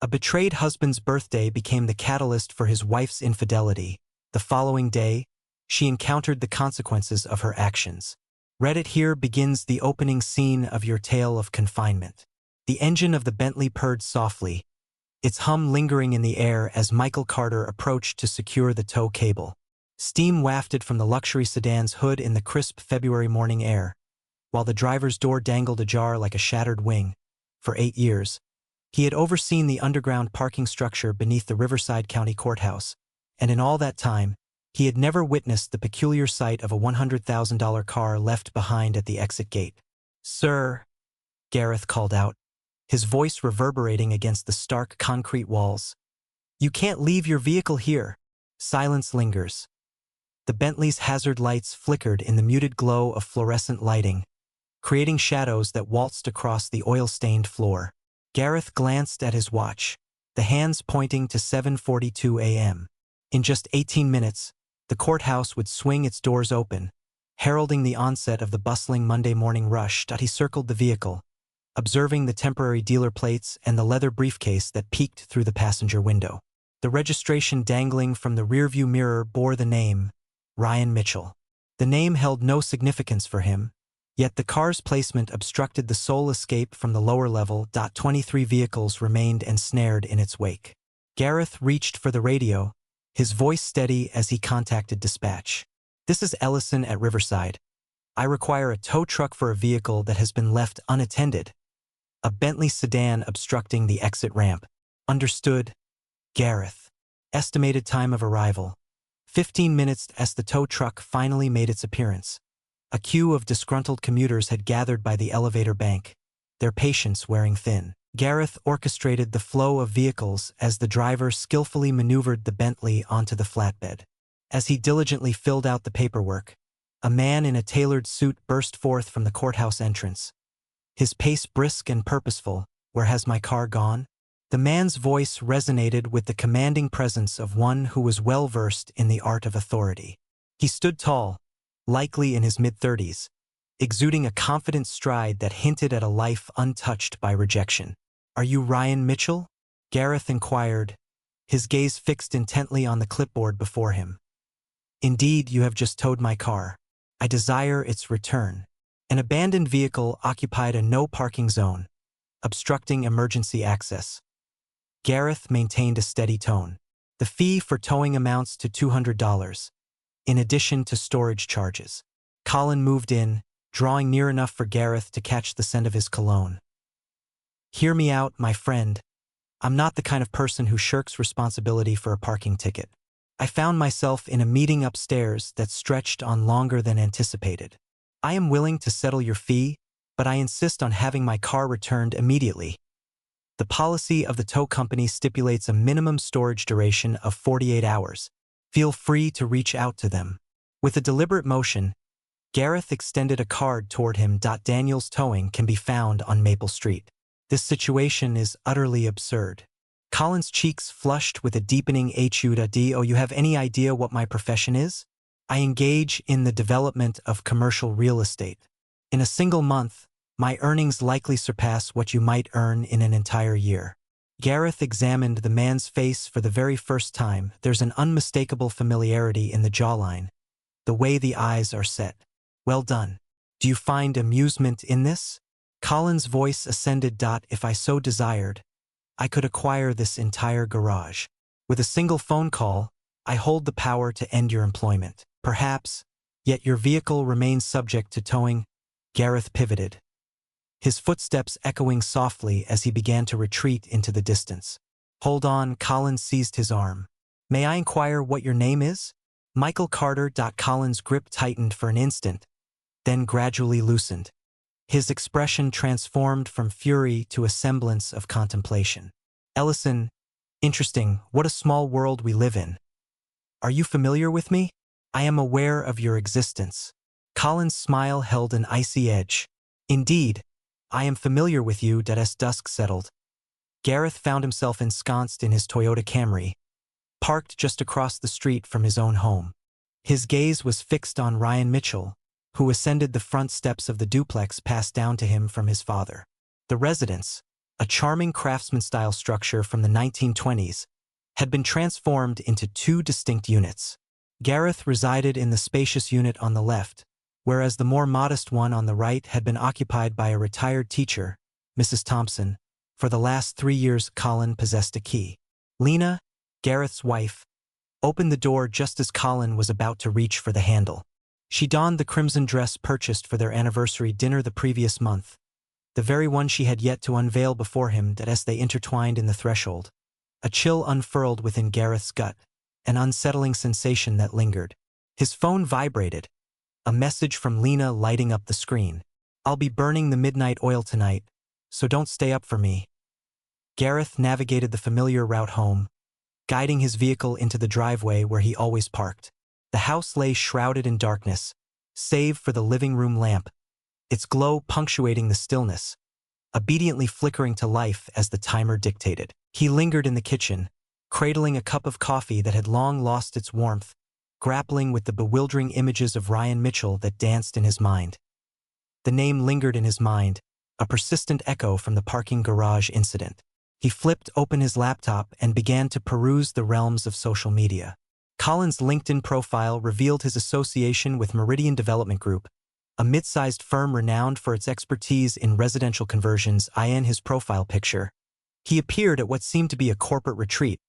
A betrayed husband's birthday became the catalyst for his wife's infidelity. The following day, she encountered the consequences of her actions. Reddit here begins the opening scene of your tale of confinement. The engine of the Bentley purred softly, its hum lingering in the air as Michael Carter approached to secure the tow cable. Steam wafted from the luxury sedan's hood in the crisp February morning air, while the driver's door dangled ajar like a shattered wing. For 8 years, he had overseen the underground parking structure beneath the Riverside County Courthouse, and in all that time, he had never witnessed the peculiar sight of a $100,000 car left behind at the exit gate. "Sir," Gareth called out, his voice reverberating against the stark concrete walls. "You can't leave your vehicle here." Silence lingers. The Bentley's hazard lights flickered in the muted glow of fluorescent lighting, creating shadows that waltzed across the oil-stained floor. Gareth glanced at his watch, the hands pointing to 7:42 a.m. In just 18 minutes, the courthouse would swing its doors open, heralding the onset of the bustling Monday morning rush. He circled the vehicle, observing the temporary dealer plates and the leather briefcase that peeked through the passenger window. The registration dangling from the rearview mirror bore the name, Ryan Mitchell. The name held no significance for him, yet the car's placement obstructed the sole escape from the lower level. 23 vehicles remained ensnared in its wake. Gareth reached for the radio, his voice steady as he contacted dispatch. "This is Ellison at Riverside. I require a tow truck for a vehicle that has been left unattended. A Bentley sedan obstructing the exit ramp." "Understood, Gareth." Estimated time of arrival: 15 minutes as the tow truck finally made its appearance. A queue of disgruntled commuters had gathered by the elevator bank, their patience wearing thin. Gareth orchestrated the flow of vehicles as the driver skillfully maneuvered the Bentley onto the flatbed. As he diligently filled out the paperwork, a man in a tailored suit burst forth from the courthouse entrance, his pace brisk and purposeful. "Where has my car gone?" The man's voice resonated with the commanding presence of one who was well-versed in the art of authority. He stood tall, likely in his mid-30s, exuding a confident stride that hinted at a life untouched by rejection. "Are you Ryan Mitchell?" Gareth inquired, his gaze fixed intently on the clipboard before him. "Indeed, you have just towed my car. I desire its return." An abandoned vehicle occupied a no-parking zone, obstructing emergency access. Gareth maintained a steady tone. "The fee for towing amounts to $200, in addition to storage charges." Colin moved in, drawing near enough for Gareth to catch the scent of his cologne. "Hear me out, my friend. I'm not the kind of person who shirks responsibility for a parking ticket. I found myself in a meeting upstairs that stretched on longer than anticipated. I am willing to settle your fee, but I insist on having my car returned immediately. The policy of the tow company stipulates a minimum storage duration of 48 hours. Feel free to reach out to them." With a deliberate motion, Gareth extended a card toward him. "Daniel's Towing can be found on Maple Street." "This situation is utterly absurd." Colin's cheeks flushed with a deepening HUD. "Oh, you have any idea what my profession is? I engage in the development of commercial real estate. In a single month, my earnings likely surpass what you might earn in an entire year." Gareth examined the man's face for the very first time. There's an unmistakable familiarity in the jawline, the way the eyes are set. "Well done. Do you find amusement in this?" Colin's voice ascended. "If I so desired, I could acquire this entire garage. With a single phone call, I hold the power to end your employment. Perhaps, yet your vehicle remains subject to towing." Gareth pivoted, his footsteps echoing softly as he began to retreat into the distance. "Hold on." Colin seized his arm. "May I inquire what your name is?" "Michael Carter." Colin's grip tightened for an instant, then gradually loosened. His expression transformed from fury to a semblance of contemplation. "Ellison, interesting. What a small world we live in. Are you familiar with me?" "I am aware of your existence." Colin's smile held an icy edge. "Indeed, I am familiar with you." As dusk settled, Gareth found himself ensconced in his Toyota Camry, parked just across the street from his own home. His gaze was fixed on Ryan Mitchell, who ascended the front steps of the duplex passed down to him from his father. The residence, a charming craftsman-style structure from the 1920s, had been transformed into two distinct units. Gareth resided in the spacious unit on the left, whereas the more modest one on the right had been occupied by a retired teacher, Mrs. Thompson. For the last 3 years, Colin possessed a key. Lena, Gareth's wife, opened the door just as Colin was about to reach for the handle. She donned the crimson dress purchased for their anniversary dinner the previous month, the very one she had yet to unveil before him that as they intertwined in the threshold. A chill unfurled within Gareth's gut, an unsettling sensation that lingered. His phone vibrated, a message from Lena lighting up the screen. "I'll be burning the midnight oil tonight, so don't stay up for me." Gareth navigated the familiar route home, guiding his vehicle into the driveway where he always parked. The house lay shrouded in darkness, save for the living room lamp, its glow punctuating the stillness, obediently flickering to life as the timer dictated. He lingered in the kitchen, cradling a cup of coffee that had long lost its warmth, grappling with the bewildering images of Ryan Mitchell that danced in his mind. The name lingered in his mind, a persistent echo from the parking garage incident. He flipped open his laptop and began to peruse the realms of social media. Colin's LinkedIn profile revealed his association with Meridian Development Group, a mid-sized firm renowned for its expertise in residential conversions. In his profile picture, he appeared at what seemed to be a corporate retreat,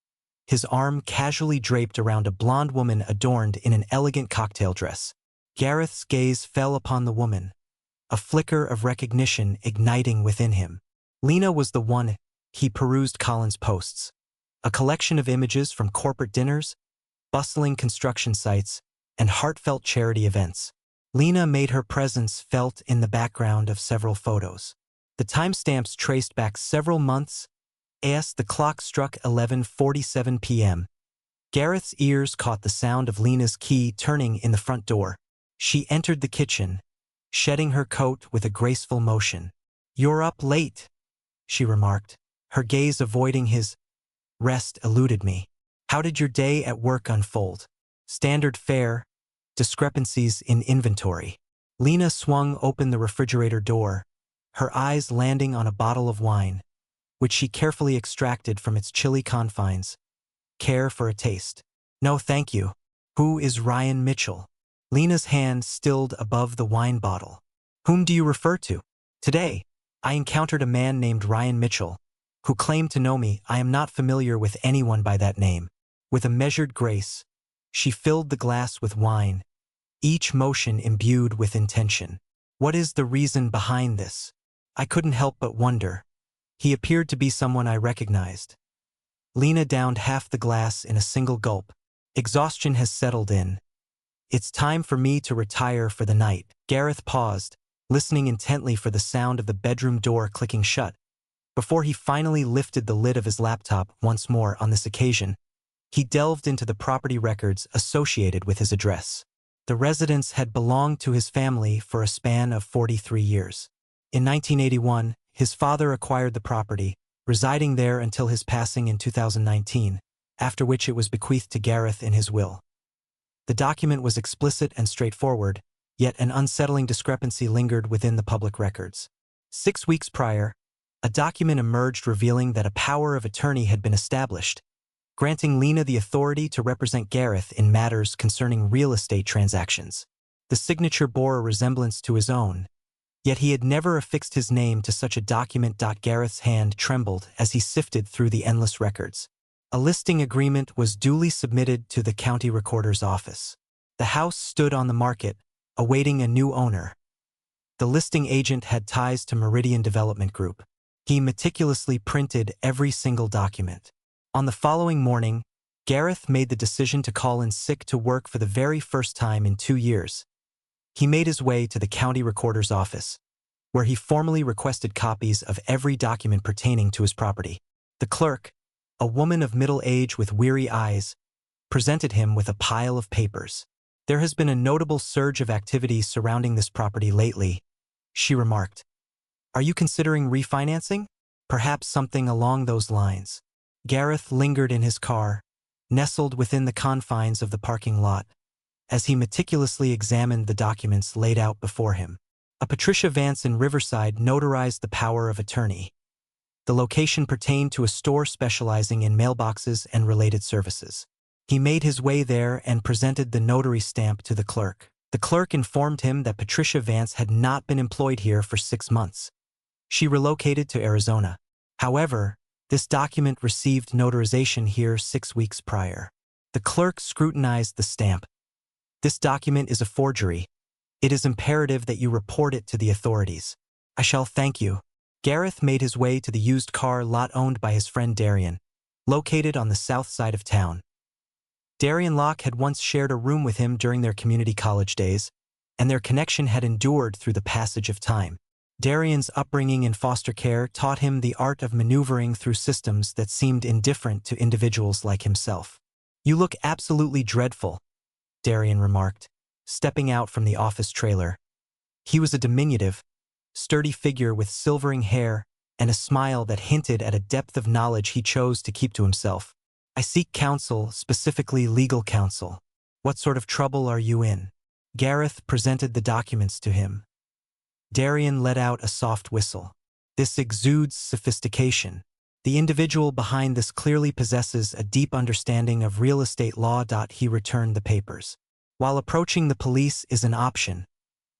his arm casually draped around a blonde woman adorned in an elegant cocktail dress. Gareth's gaze fell upon the woman, a flicker of recognition igniting within him. Lena was the one. He perused Colin's posts, a collection of images from corporate dinners, bustling construction sites, and heartfelt charity events. Lena made her presence felt in the background of several photos. The timestamps traced back several months as the clock struck 11:47 p.m. Gareth's ears caught the sound of Lena's key turning in the front door. She entered the kitchen, shedding her coat with a graceful motion. "You're up late," she remarked, her gaze avoiding his. "Rest eluded me. How did your day at work unfold?" "Standard fare, discrepancies in inventory." Lena swung open the refrigerator door, her eyes landing on a bottle of wine, which she carefully extracted from its chilly confines. "Care for a taste?" "No, thank you." "Who is Ryan Mitchell?" Lena's hand stilled above the wine bottle. "Whom do you refer to?" "Today, I encountered a man named Ryan Mitchell, who claimed to know me. I am not familiar with anyone by that name." With a measured grace, she filled the glass with wine, each motion imbued with intention. "What is the reason behind this?" "I couldn't help but wonder. He appeared to be someone I recognized." Lena downed half the glass in a single gulp. "Exhaustion has settled in. It's time for me to retire for the night." Gareth paused, listening intently for the sound of the bedroom door clicking shut, before he finally lifted the lid of his laptop once more. On this occasion, he delved into the property records associated with his address. The residence had belonged to his family for a span of 43 years. In 1981, his father acquired the property, residing there until his passing in 2019, after which it was bequeathed to Gareth in his will. The document was explicit and straightforward, yet an unsettling discrepancy lingered within the public records. 6 weeks prior, a document emerged revealing that a power of attorney had been established, granting Lena the authority to represent Gareth in matters concerning real estate transactions. The signature bore a resemblance to his own, yet he had never affixed his name to such a document. Gareth's hand trembled as he sifted through the endless records. A listing agreement was duly submitted to the county recorder's office. The house stood on the market, awaiting a new owner. The listing agent had ties to Meridian Development Group. He meticulously printed every single document. On the following morning, Gareth made the decision to call in sick to work for the very first time in 2 years. He made his way to the county recorder's office, where he formally requested copies of every document pertaining to his property. The clerk, a woman of middle age with weary eyes, presented him with a pile of papers. "There has been a notable surge of activity surrounding this property lately," she remarked. "Are you considering refinancing? Perhaps something along those lines." Gareth lingered in his car, nestled within the confines of the parking lot, as he meticulously examined the documents laid out before him. A Patricia Vance in Riverside notarized the power of attorney. The location pertained to a store specializing in mailboxes and related services. He made his way there and presented the notary stamp to the clerk. The clerk informed him that Patricia Vance had not been employed here for 6 months. She relocated to Arizona. However, this document received notarization here 6 weeks prior. The clerk scrutinized the stamp. This document is a forgery. It is imperative that you report it to the authorities. I shall thank you. Gareth made his way to the used car lot owned by his friend Darian, located on the south side of town. Darian Locke had once shared a room with him during their community college days, and their connection had endured through the passage of time. Darian's upbringing in foster care taught him the art of maneuvering through systems that seemed indifferent to individuals like himself. "You look absolutely dreadful," Darian remarked, stepping out from the office trailer. He was a diminutive, sturdy figure with silvering hair and a smile that hinted at a depth of knowledge he chose to keep to himself. "I seek counsel, specifically legal counsel. What sort of trouble are you in?" Gareth presented the documents to him. Darian let out a soft whistle. "This exudes sophistication. The individual behind this clearly possesses a deep understanding of real estate law." He returned the papers. "While approaching the police is an option,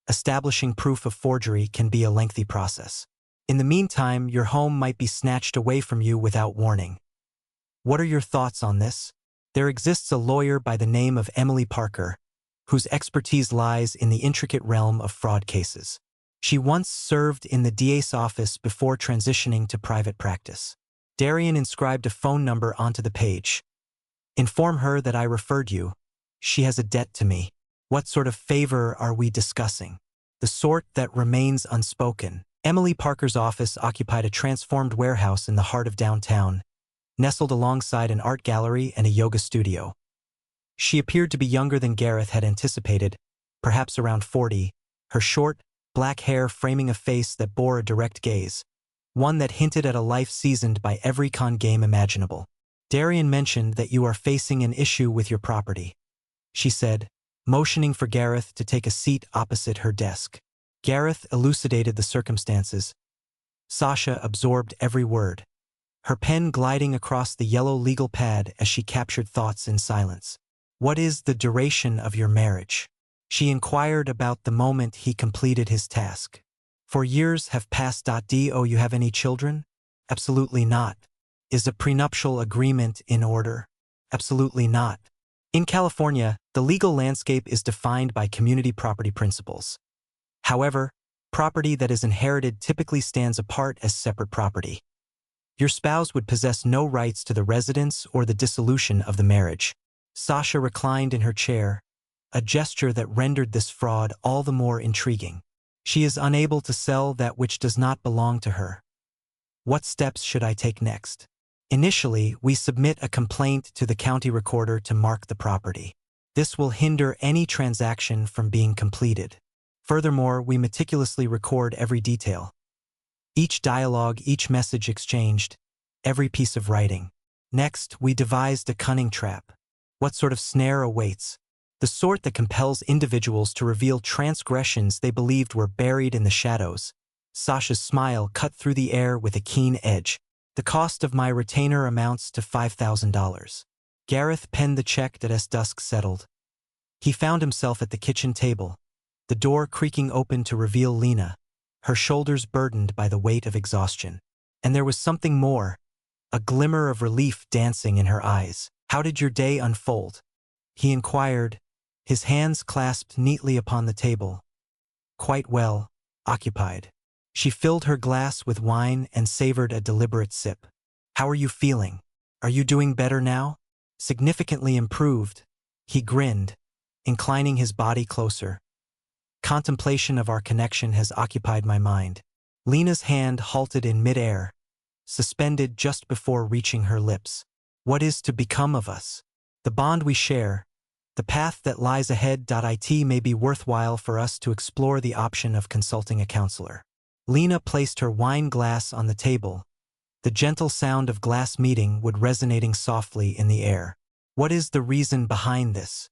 establishing proof of forgery can be a lengthy process. In the meantime, your home might be snatched away from you without warning. What are your thoughts on this?" There exists a lawyer by the name of Emily Parker, whose expertise lies in the intricate realm of fraud cases. She once served in the DA's office before transitioning to private practice. Darian inscribed a phone number onto the page. "Inform her that I referred you. She has a debt to me." "What sort of favor are we discussing?" "The sort that remains unspoken." Emily Parker's office occupied a transformed warehouse in the heart of downtown, nestled alongside an art gallery and a yoga studio. She appeared to be younger than Gareth had anticipated, perhaps around 40, her short, black hair framing a face that bore a direct gaze, one that hinted at a life seasoned by every con game imaginable. "Darian mentioned that you are facing an issue with your property," she said, motioning for Gareth to take a seat opposite her desk. Gareth elucidated the circumstances. Sasha absorbed every word, her pen gliding across the yellow legal pad as she captured thoughts in silence. "What is the duration of your marriage?" She inquired about the moment he completed his task. "4 years have passed. Do you have any children?" "Absolutely not." "Is a prenuptial agreement in order?" "Absolutely not." In California, the legal landscape is defined by community property principles. However, property that is inherited typically stands apart as separate property. Your spouse would possess no rights to the residence or the dissolution of the marriage. Sasha reclined in her chair, a gesture that rendered this fraud all the more intriguing. "She is unable to sell that which does not belong to her. What steps should I take next?" "Initially, we submit a complaint to the county recorder to mark the property. This will hinder any transaction from being completed. Furthermore, we meticulously record every detail. Each dialogue, each message exchanged, every piece of writing. Next, we devised a cunning trap. What sort of snare awaits? The sort that compels individuals to reveal transgressions they believed were buried in the shadows." Sasha's smile cut through the air with a keen edge. "The cost of my retainer amounts to $5,000. Gareth penned the check as dusk settled. He found himself at the kitchen table, the door creaking open to reveal Lena, her shoulders burdened by the weight of exhaustion. And there was something more, a glimmer of relief dancing in her eyes. "How did your day unfold?" he inquired, his hands clasped neatly upon the table. "Quite well, occupied." She filled her glass with wine and savored a deliberate sip. "How are you feeling? Are you doing better now?" "Significantly improved," he grinned, inclining his body closer. "Contemplation of our connection has occupied my mind." Lena's hand halted in midair, suspended just before reaching her lips. "What is to become of us? The bond we share, the path that lies ahead. It may be worthwhile for us to explore the option of consulting a counselor." Lena placed her wine glass on the table, the gentle sound of glass meeting wood resonating softly in the air. "What is the reason behind this?"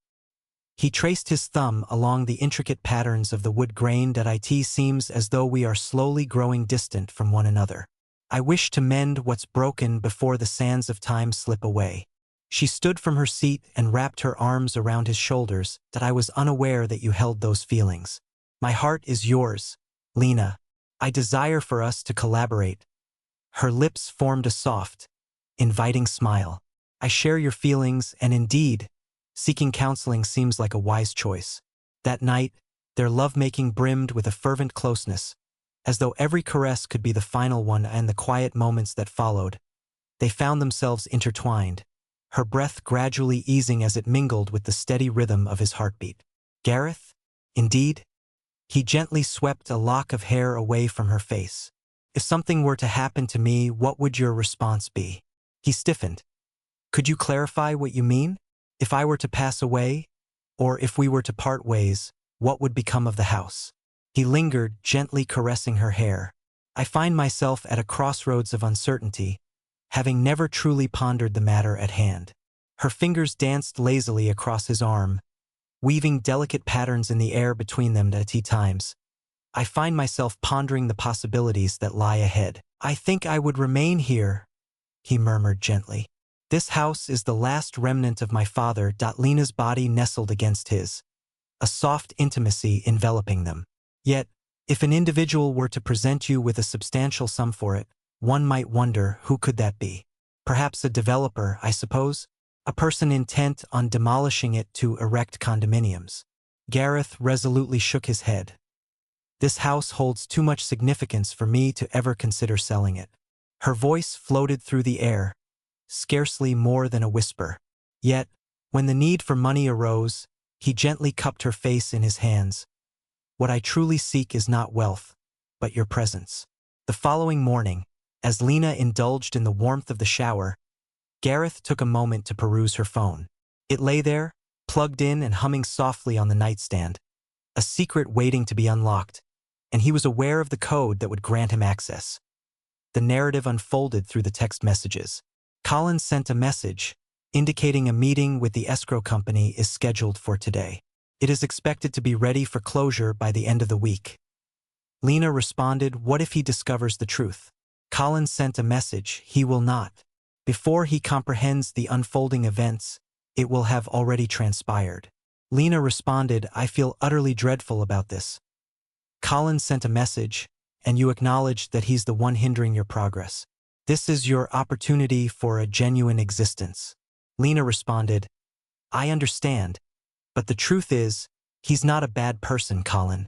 He traced his thumb along the intricate patterns of the wood grain. "It seems as though we are slowly growing distant from one another." I wish to mend what's broken before the sands of time slip away. She stood from her seat and wrapped her arms around his shoulders, that I was unaware that you held those feelings. My heart is yours, Lena. I desire for us to collaborate. Her lips formed a soft, inviting smile. I share your feelings, and indeed, seeking counseling seems like a wise choice. That night, their lovemaking brimmed with a fervent closeness, as though every caress could be the final one, and the quiet moments that followed. They found themselves intertwined, her breath gradually easing as it mingled with the steady rhythm of his heartbeat. Gareth? Indeed? He gently swept a lock of hair away from her face. If something were to happen to me, what would your response be? He stiffened. Could you clarify what you mean? If I were to pass away, or if we were to part ways, what would become of the house? He lingered, gently caressing her hair. I find myself at a crossroads of uncertainty, having never truly pondered the matter at hand. Her fingers danced lazily across his arm, weaving delicate patterns in the air between them at times. I find myself pondering the possibilities that lie ahead. I think I would remain here, he murmured gently. This house is the last remnant of my father. Lena's body nestled against his, a soft intimacy enveloping them. Yet, if an individual were to present you with a substantial sum for it, one might wonder, who could that be? Perhaps a developer, I suppose? A person intent on demolishing it to erect condominiums. Gareth resolutely shook his head. This house holds too much significance for me to ever consider selling it. Her voice floated through the air, scarcely more than a whisper. Yet, when the need for money arose, he gently cupped her face in his hands. What I truly seek is not wealth, but your presence. The following morning, as Lena indulged in the warmth of the shower, Gareth took a moment to peruse her phone. It lay there, plugged in and humming softly on the nightstand, a secret waiting to be unlocked, and he was aware of the code that would grant him access. The narrative unfolded through the text messages. Colin sent a message, indicating a meeting with the escrow company is scheduled for today. It is expected to be ready for closure by the end of the week. Lena responded, what if he discovers the truth? Colin sent a message, he will not. Before he comprehends the unfolding events, it will have already transpired. Lena responded, I feel utterly dreadful about this. Colin sent a message, and you acknowledged that he's the one hindering your progress. This is your opportunity for a genuine existence. Lena responded, I understand, but the truth is, he's not a bad person, Colin.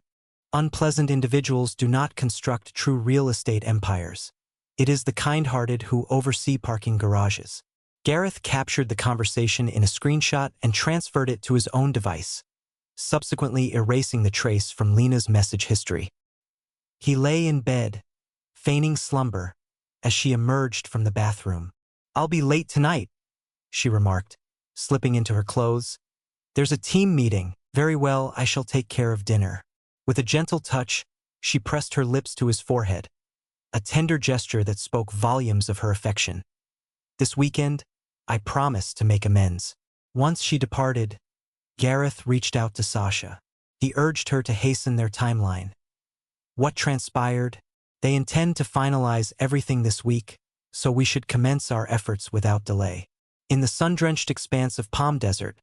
Unpleasant individuals do not construct true real estate empires. It is the kind-hearted who oversee parking garages. Gareth captured the conversation in a screenshot and transferred it to his own device, subsequently erasing the trace from Lena's message history. He lay in bed, feigning slumber, as she emerged from the bathroom. I'll be late tonight, she remarked, slipping into her clothes. There's a team meeting. Very well, I shall take care of dinner. With a gentle touch, she pressed her lips to his forehead, a tender gesture that spoke volumes of her affection. This weekend, I promise to make amends. Once she departed, Gareth reached out to Sasha. He urged her to hasten their timeline. What transpired? They intend to finalize everything this week, so we should commence our efforts without delay. In the sun-drenched expanse of Palm Desert,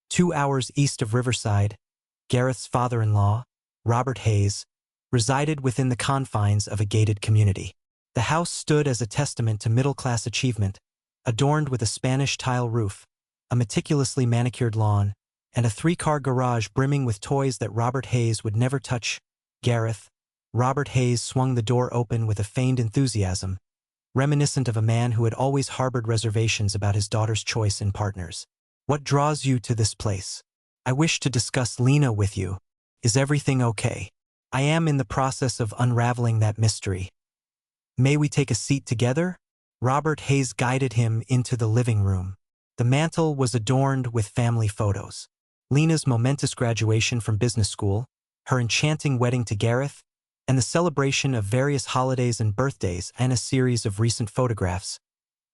2 hours east of Riverside, Gareth's father-in-law, Robert Hayes, resided within the confines of a gated community. The house stood as a testament to middle-class achievement, adorned with a Spanish tile roof, a meticulously manicured lawn, and a 3-car garage brimming with toys that Robert Hayes would never touch. Robert Hayes swung the door open with a feigned enthusiasm, reminiscent of a man who had always harbored reservations about his daughter's choice in partners. What draws you to this place? I wish to discuss Lena with you. Is everything okay? I am in the process of unraveling that mystery. May we take a seat together? Robert Hayes guided him into the living room. The mantel was adorned with family photos. Lena's momentous graduation from business school, her enchanting wedding to Gareth, and the celebration of various holidays and birthdays, and a series of recent photographs.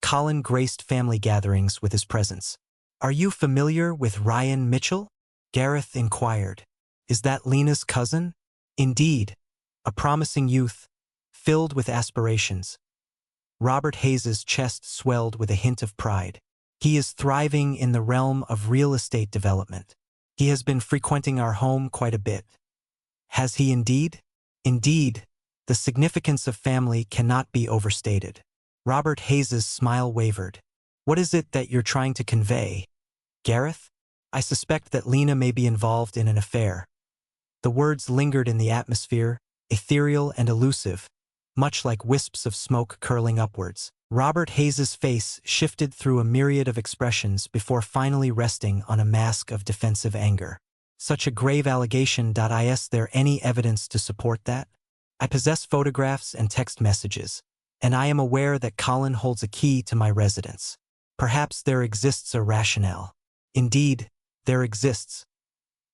Colin graced family gatherings with his presence. Are you familiar with Ryan Mitchell? Gareth inquired. Is that Lena's cousin? Indeed, a promising youth, filled with aspirations. Robert Hayes's chest swelled with a hint of pride. He is thriving in the realm of real estate development. He has been frequenting our home quite a bit. Has he indeed? Indeed, the significance of family cannot be overstated. Robert Hayes's smile wavered. What is it that you're trying to convey, Gareth? I suspect that Lena may be involved in an affair. The words lingered in the atmosphere, ethereal and elusive, much like wisps of smoke curling upwards. Robert Hayes's face shifted through a myriad of expressions before finally resting on a mask of defensive anger. Such a grave allegation. Is there any evidence to support that? I possess photographs and text messages, and I am aware that Colin holds a key to my residence. Perhaps there exists a rationale. Indeed, there exists.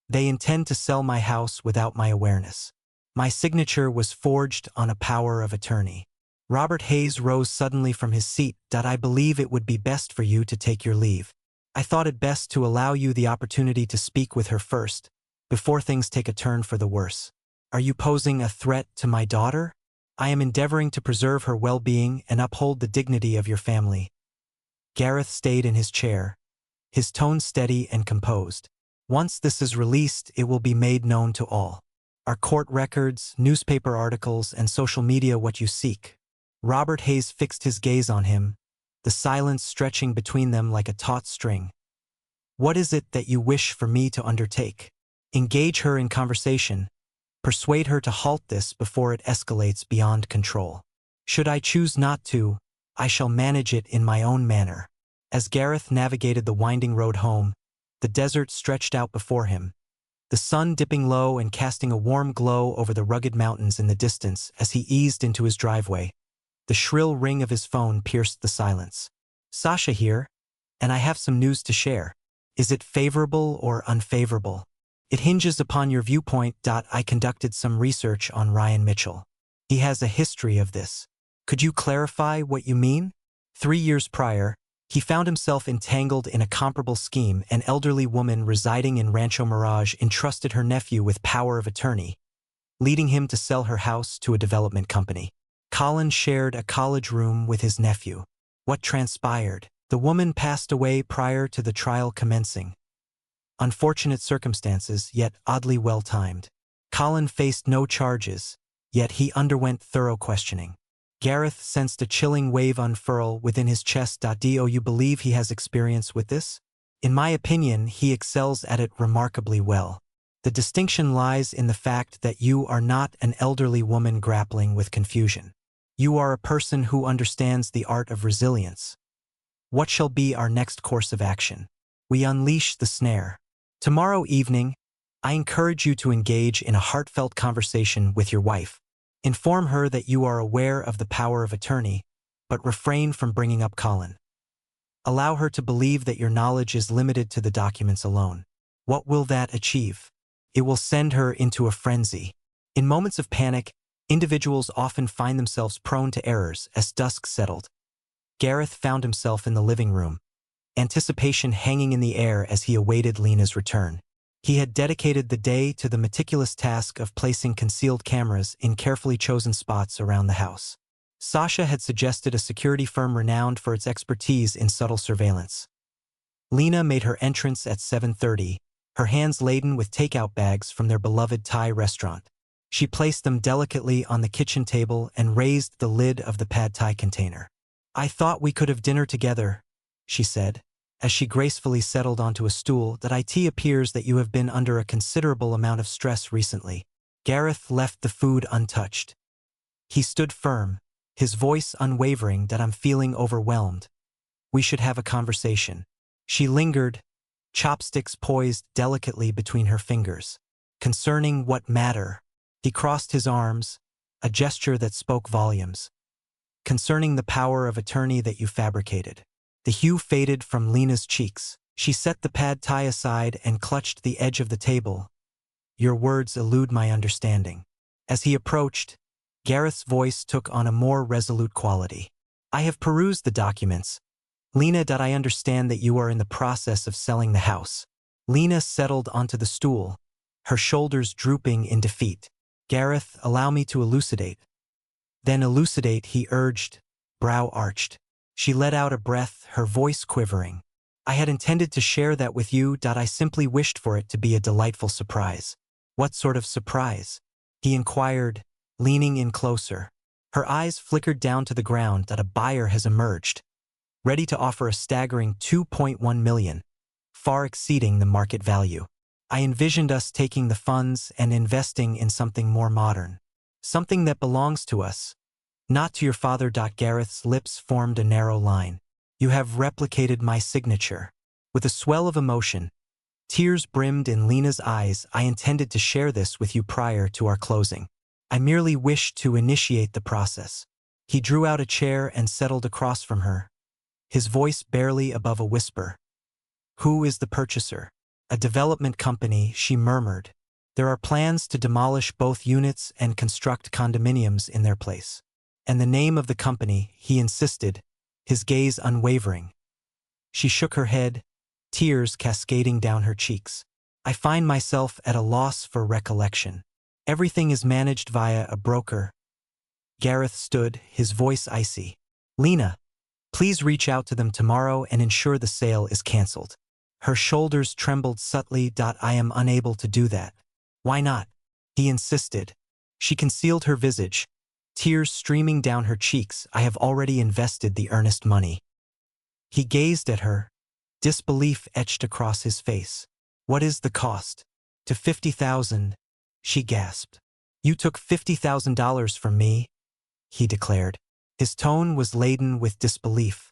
They intend to sell my house without my awareness. My signature was forged on a power of attorney. Robert Hayes rose suddenly from his seat. I believe it would be best for you to take your leave. I thought it best to allow you the opportunity to speak with her first, before things take a turn for the worse. Are you posing a threat to my daughter? I am endeavoring to preserve her well-being and uphold the dignity of your family. Gareth stayed in his chair, his tone steady and composed. Once this is released, it will be made known to all. Are court records, newspaper articles, and social media what you seek? Robert Hayes fixed his gaze on him, the silence stretching between them like a taut string. What is it that you wish for me to undertake? Engage her in conversation. Persuade her to halt this before it escalates beyond control. Should I choose not to, I shall manage it in my own manner. As Gareth navigated the winding road home, the desert stretched out before him, the sun dipping low and casting a warm glow over the rugged mountains in the distance. As he eased into his driveway, the shrill ring of his phone pierced the silence. Sasha here, and I have some news to share. Is it favorable or unfavorable? It hinges upon your viewpoint. I conducted some research on Ryan Mitchell. He has a history of this. Could you clarify what you mean? 3 years prior, he found himself entangled in a comparable scheme. An elderly woman residing in Rancho Mirage entrusted her nephew with power of attorney, leading him to sell her house to a development company. Colin shared a college room with his nephew. What transpired? The woman passed away prior to the trial commencing. Unfortunate circumstances, yet oddly well-timed. Colin faced no charges, yet he underwent thorough questioning. Gareth sensed a chilling wave unfurl within his chest. Do you believe he has experience with this? In my opinion, he excels at it remarkably well. The distinction lies in the fact that you are not an elderly woman grappling with confusion. You are a person who understands the art of resilience. What shall be our next course of action? We unleash the snare. Tomorrow evening, I encourage you to engage in a heartfelt conversation with your wife. Inform her that you are aware of the power of attorney, but refrain from bringing up Colin. Allow her to believe that your knowledge is limited to the documents alone. What will that achieve? It will send her into a frenzy. In moments of panic, individuals often find themselves prone to errors. As dusk settled, Gareth found himself in the living room, anticipation hanging in the air as he awaited Lena's return. He had dedicated the day to the meticulous task of placing concealed cameras in carefully chosen spots around the house. Sasha had suggested a security firm renowned for its expertise in subtle surveillance. Lena made her entrance at 7:30, her hands laden with takeout bags from their beloved Thai restaurant. She placed them delicately on the kitchen table and raised the lid of the pad Thai container. I thought we could have dinner together, she said, as she gracefully settled onto a stool. It appears that you have been under a considerable amount of stress recently. Gareth left the food untouched. He stood firm, his voice unwavering. I'm feeling overwhelmed. We should have a conversation. She lingered, chopsticks poised delicately between her fingers. Concerning what matter? He crossed his arms, a gesture that spoke volumes. Concerning the power of attorney that you fabricated. The hue faded from Lena's cheeks. She set the pad Thai aside and clutched the edge of the table. Your words elude my understanding. As he approached, Gareth's voice took on a more resolute quality. I have perused the documents. Lena, I understand that you are in the process of selling the house. Lena settled onto the stool, her shoulders drooping in defeat. Gareth, allow me to elucidate. Then elucidate, he urged, brow arched. She let out a breath, her voice quivering. I had intended to share that with you. I simply wished for it to be a delightful surprise. What sort of surprise? He inquired, leaning in closer. Her eyes flickered down to the ground. That a buyer has emerged, ready to offer a staggering $2.1 million, far exceeding the market value. I envisioned us taking the funds and investing in something more modern. Something that belongs to us, not to your father. Gareth's lips formed a narrow line. You have replicated my signature. With a swell of emotion, tears brimmed in Lena's eyes. I intended to share this with you prior to our closing. I merely wished to initiate the process. He drew out a chair and settled across from her, his voice barely above a whisper. Who is the purchaser? A development company, she murmured. There are plans to demolish both units and construct condominiums in their place. And the name of the company, he insisted, his gaze unwavering. She shook her head, tears cascading down her cheeks. I find myself at a loss for recollection. Everything is managed via a broker. Gareth stood, his voice icy. Lena, please reach out to them tomorrow and ensure the sale is cancelled. Her shoulders trembled subtly. I am unable to do that. Why not? He insisted. She concealed her visage, tears streaming down her cheeks. I have already invested the earnest money. He gazed at her, disbelief etched across his face. What is the cost? To $50,000, she gasped. You took $50,000 from me, he declared. His tone was laden with disbelief.